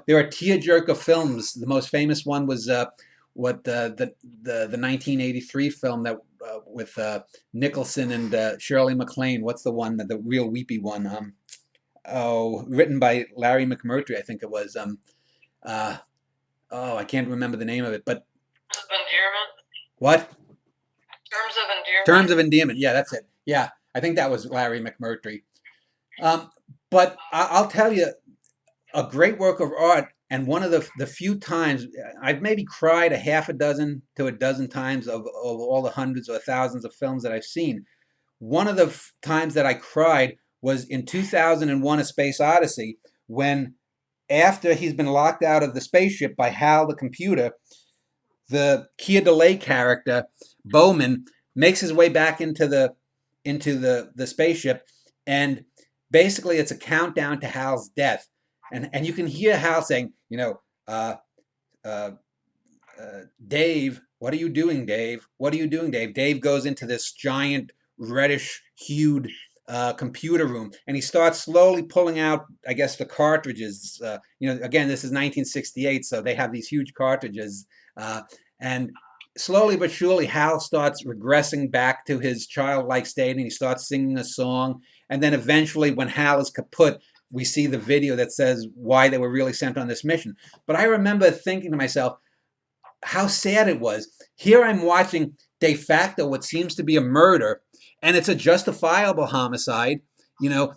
there are tearjerker films. The most famous one was the 1983 film that with Nicholson and Shirley MacLaine. What's the one, the real weepy one? Written by Larry McMurtry, I think it was. Uh, I can't remember the name of it, but Endearment. what? Terms of Endearment. Terms of Endearment. Yeah, that's it. Yeah, I think that was Larry McMurtry. But I'll tell you, a great work of art, and one of the few times I've maybe cried a half a dozen to a dozen times of all the hundreds or thousands of films that I've seen. One of the times that I cried was in 2001: A Space Odyssey, when after he's been locked out of the spaceship by Hal the computer, the Keir Delay character Bowman makes his way back into the spaceship, and basically it's a countdown to Hal's death, and you can hear Hal saying, uh, uh, Dave, what are you doing, Dave? What are you doing, Dave? Dave goes into this giant reddish hued computer room, and he starts slowly pulling out, I guess, the cartridges. Again, this is 1968, so they have these huge cartridges, and slowly but surely, Hal starts regressing back to his childlike state, and he starts singing a song. And then eventually, when Hal is kaput, we see the video that says why they were really sent on this mission. But I remember thinking to myself, how sad it was. Here I'm watching de facto what seems to be a murder, and it's a justifiable homicide,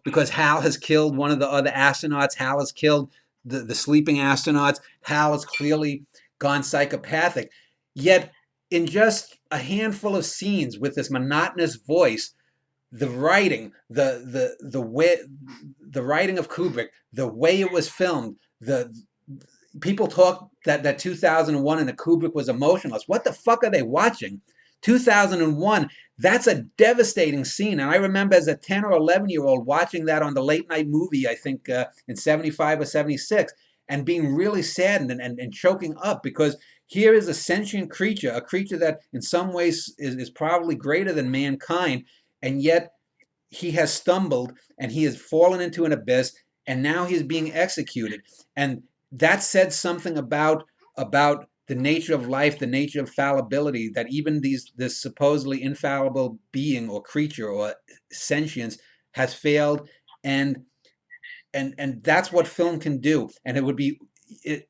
because Hal has killed one of the other astronauts. Hal has killed the sleeping astronauts. Hal has clearly gone psychopathic. Yet, in just a handful of scenes with this monotonous voice, the writing, the way, the writing of Kubrick, the way it was filmed, the people talk that 2001 and the Kubrick was emotionless. What the fuck are they watching? 2001, that's a devastating scene. And I remember as a 10 or 11-year-old watching that on the late night movie, I think in 75 or 76, and being really saddened and choking up, because here is a sentient creature, a creature that in some ways is probably greater than mankind, and yet he has stumbled and he has fallen into an abyss, and now he's being executed. And that said something about the nature of life, the nature of fallibility, that even this supposedly infallible being or creature or sentience has failed, and that's what film can do. And it would be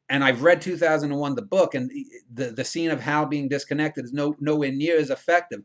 and I've read 2001, the book, and the scene of Hal being disconnected is nowhere near as effective.